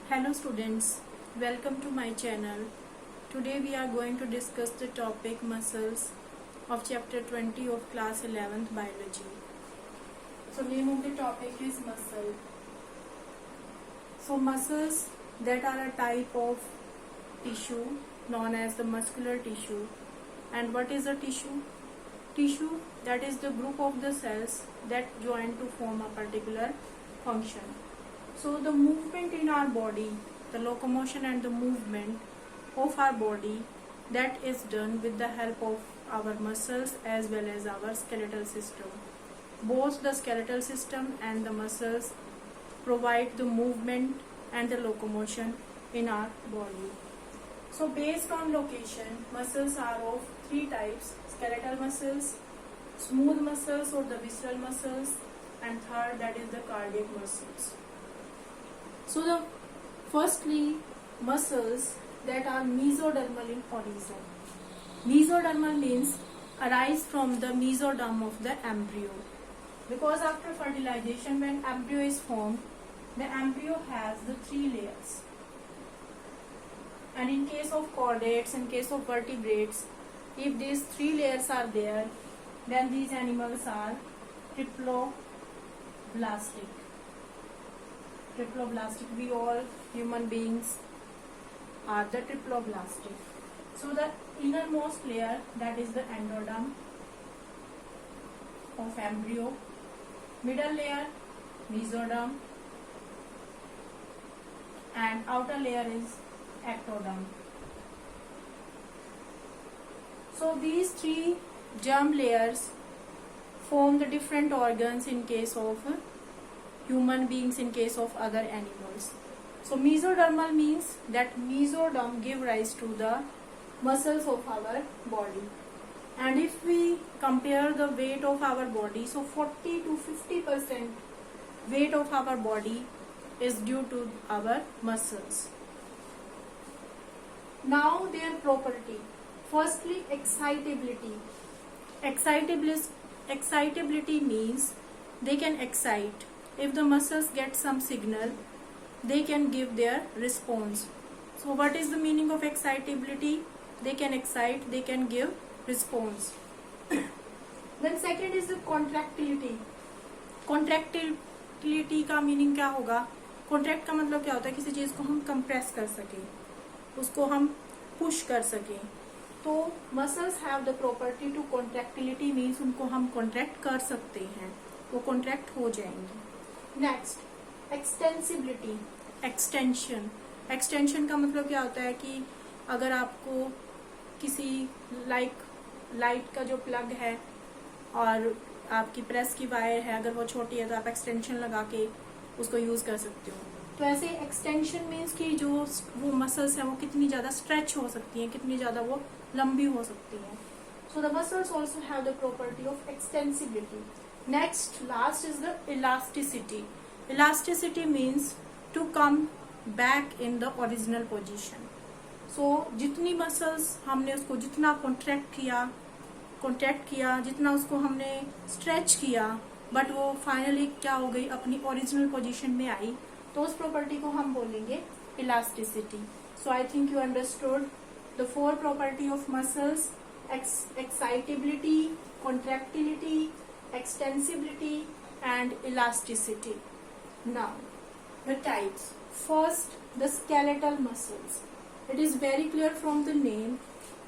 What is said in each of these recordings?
Hello students, welcome to my channel. Today we are going to discuss the topic muscles of chapter 20 of class 11th biology. So name of the topic is muscle. So muscles that are a type of tissue known as the muscular tissue. And what is a tissue? Tissue, that is the group of the cells that join to form a particular function. So the movement in our body, the locomotion and the movement of our body, that is done with the help of our muscles as well as our skeletal system. Both the skeletal system and the muscles provide the movement and the locomotion in our body. So based on location, muscles are of three types: skeletal muscles, smooth muscles or the visceral muscles, and third, that is the cardiac muscles. So the firstly, muscles that are mesodermal in origin. Mesodermal means arise from the mesoderm of the embryo, because after fertilization, when embryo is formed, the embryo has the three layers. And in case of chordates, in case of vertebrates, if these three layers are there, then these animals are triploblastic. We all human beings are the triploblastic. So the innermost layer, that is the endoderm of embryo, middle layer mesoderm, and outer layer is ectoderm. So these three germ layers form the different organs in case of human beings, in case of other animals. So mesodermal means that mesoderm give rise to the muscles of our body. And if we compare the weight of our body, so 40 to 50% weight of our body is due to our muscles. Now their property. Firstly, excitability. Excitability means they can excite. If the muscles get some signal, they can give their response. So what is the meaning of excitability? They can excite, they can give response. Then second is the contractility. Contractility का meaning क्या होगा? Contract का मतलब क्या होता है? किसी चीज को हम कंप्रेस कर सकें, उसको हम पुश कर सकें. तो muscles have the property to contractility, means उनको हम कॉन्ट्रैक्ट कर सकते हैं, वो कॉन्ट्रैक्ट हो जाएंगे. Next, extensibility. एक्सटेंशन का मतलब क्या होता है कि अगर आपको किसी लाइट का जो प्लग है और आपकी प्रेस की वायर है, अगर वो छोटी है तो आप एक्सटेंशन लगा के उसको यूज कर सकते हो. तो ऐसे एक्सटेंशन मीन्स कि जो वो मसल्स है वो कितनी ज्यादा स्ट्रेच हो सकती हैं, कितनी ज्यादा वो लंबी हो सकती हैं. So the muscles also have the property of extensibility. Next, last is the elasticity. Elasticity means to come back in the original position. So जितनी मसल्स हमने उसको जितना कॉन्ट्रैक्ट किया, जितना उसको हमने स्ट्रेच किया, बट वो फाइनली क्या हो गई, अपनी ओरिजिनल पोजीशन में आई, तो उस प्रॉपर्टी को हम बोलेंगे elasticity. So I think you understood the four property of muscles: excitability, contractility, extensibility and elasticity. Now the types. First, the skeletal muscles. It is very clear from the name,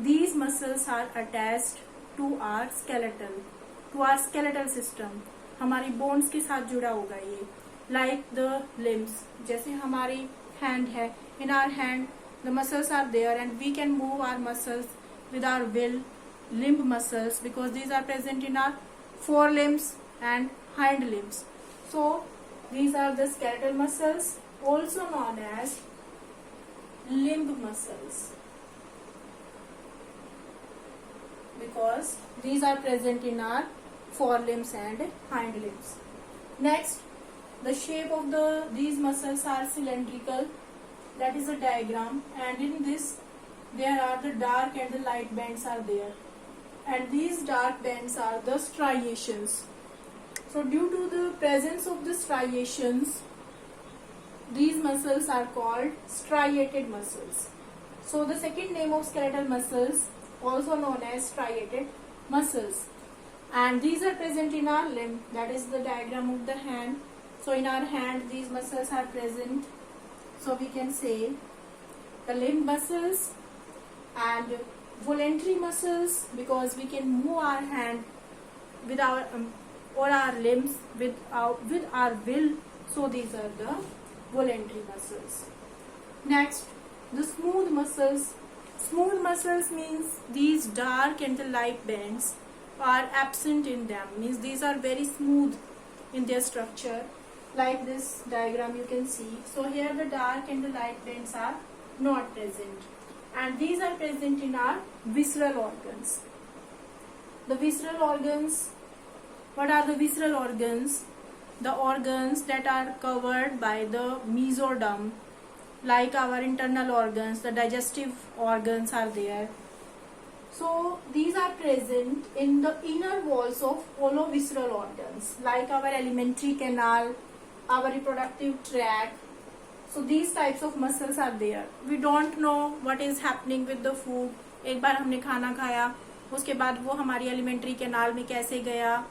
these muscles are attached to our skeletal system. हमारी bones के साथ जुड़ा होगा ये. Like the limbs, जैसे हमारी hand है, in our hand the muscles are there and we can move our muscles with our will, limb muscles, because these are present in our forelimbs and hind limbs. So these are the skeletal muscles, also known as limb muscles, because these are present in our forelimbs and hind limbs. Next, the shape of these muscles are cylindrical. That is a diagram, and in this there are the dark and the light bands are there. And these dark bands are the striations. So due to the presence of the striations, these muscles are called striated muscles. So the second name of skeletal muscles, also known as striated muscles, and these are present in our limb. That is the diagram of the hand. So in our hand these muscles are present. So we can say the limb muscles and voluntary muscles, because we can move our hand with our or our limbs with our will. So these are the voluntary muscles. Next, the smooth muscles. Smooth muscles means these dark and the light bands are absent in them, means these are very smooth in their structure, like this diagram you can see. So here the dark and the light bands are not present, and these are present in our visceral organs. The visceral organs, what are the visceral organs? The organs that are covered by the mesoderm, like our internal organs, the digestive organs are there. So these are present in the inner walls of all visceral organs, like our alimentary canal, our reproductive tract. So these types of muscles are there. We don't know what is happening with the food. एक बार हमने खाना खाया, उसके बाद वो हमारी alimentary canal में कैसे गया,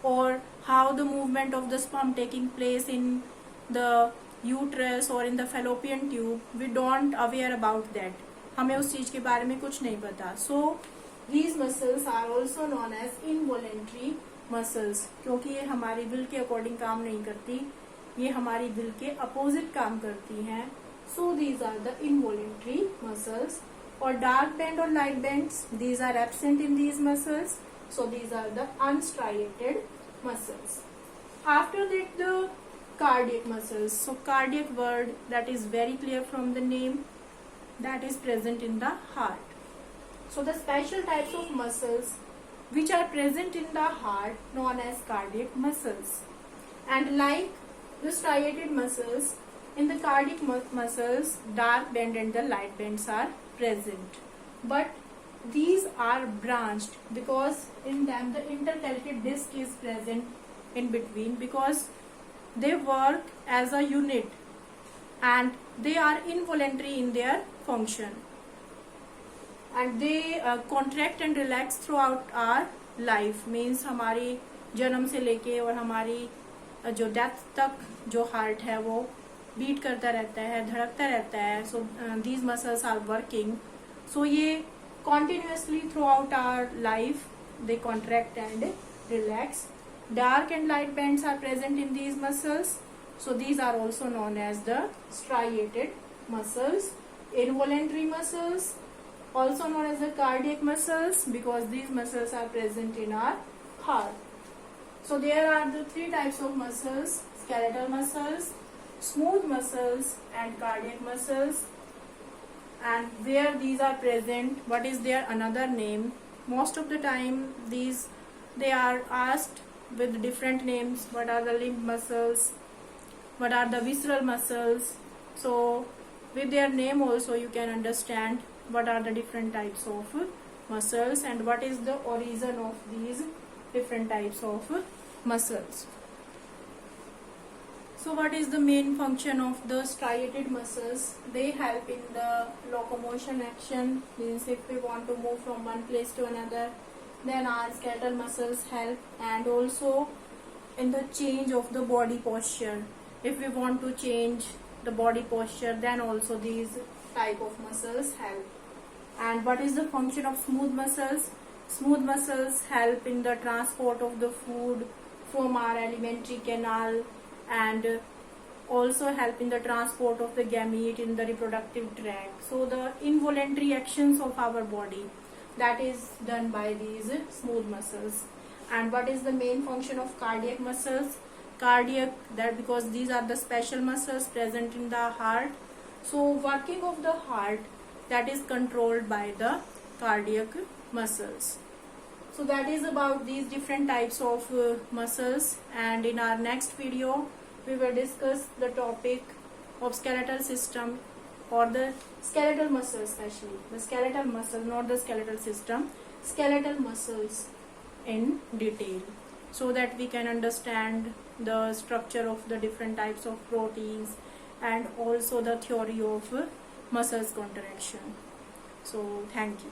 or how the movement of the sperm taking place in the uterus or in the fallopian tube. We don't aware about that. हमें उस चीज के बारे में कुछ नहीं पता. So these muscles are also known as involuntary muscles, क्योंकि ये हमारी will के अकॉर्डिंग काम नहीं करती, ये हमारी will के अपोजिट काम करती हैं. So these are the involuntary muscles. और dark band और light bands, these are absent in these muscles. So these are the unstriated muscles. After that, the cardiac muscles. So cardiac word, that is very clear from the name, that is present in the heart. So the special types of muscles which are present in the heart known as cardiac muscles. And like the striated muscles, in the cardiac muscles, dark band and the light bands are present. But these are branched because in them the intercalated disc is present in between, because they work as a unit and they are involuntary in their function, and they contract and relax throughout our life. Means हमारी जन्म से लेके और हमारी जो death तक जो heart है वो बीट करता रहता है, धड़कता रहता है. सो these muscles are working. So ये continuously throughout our life they contract and relax. Dark and light bands are present in these muscles. So these are also known as the striated muscles. Involuntary muscles, also known as the cardiac muscles, because these muscles are present in our heart. So there are the three types of muscles: skeletal muscles, smooth muscles, and cardiac muscles. And where these are present, what is their another name? Most of the time they are asked with different names. What are the limb muscles? What are the visceral muscles? So with their name also you can understand what are the different types of muscles and what is the origin of these different types of muscles. So what is the main function of the striated muscles? They help in the locomotion action, means if we want to move from one place to another, then our skeletal muscles help, and also in the change of the body posture. If we want to change the body posture, then also these type of muscles help. And what is the function of smooth muscles? Smooth muscles help in the transport of the food from our alimentary canal, and also help in the transport of the gamete in the reproductive tract. So the involuntary actions of our body, that is done by these smooth muscles. And what is the main function of cardiac muscles? Cardiac, that because these are the special muscles present in the heart. So working of the heart, that is controlled by the cardiac muscles. So that is about these different types of muscles, and in our next video we will discuss the topic of skeletal system, or the skeletal muscles, especially the skeletal muscle, not the skeletal system, skeletal muscles in detail, so that we can understand the structure of the different types of proteins and also the theory of muscles contraction. So thank you.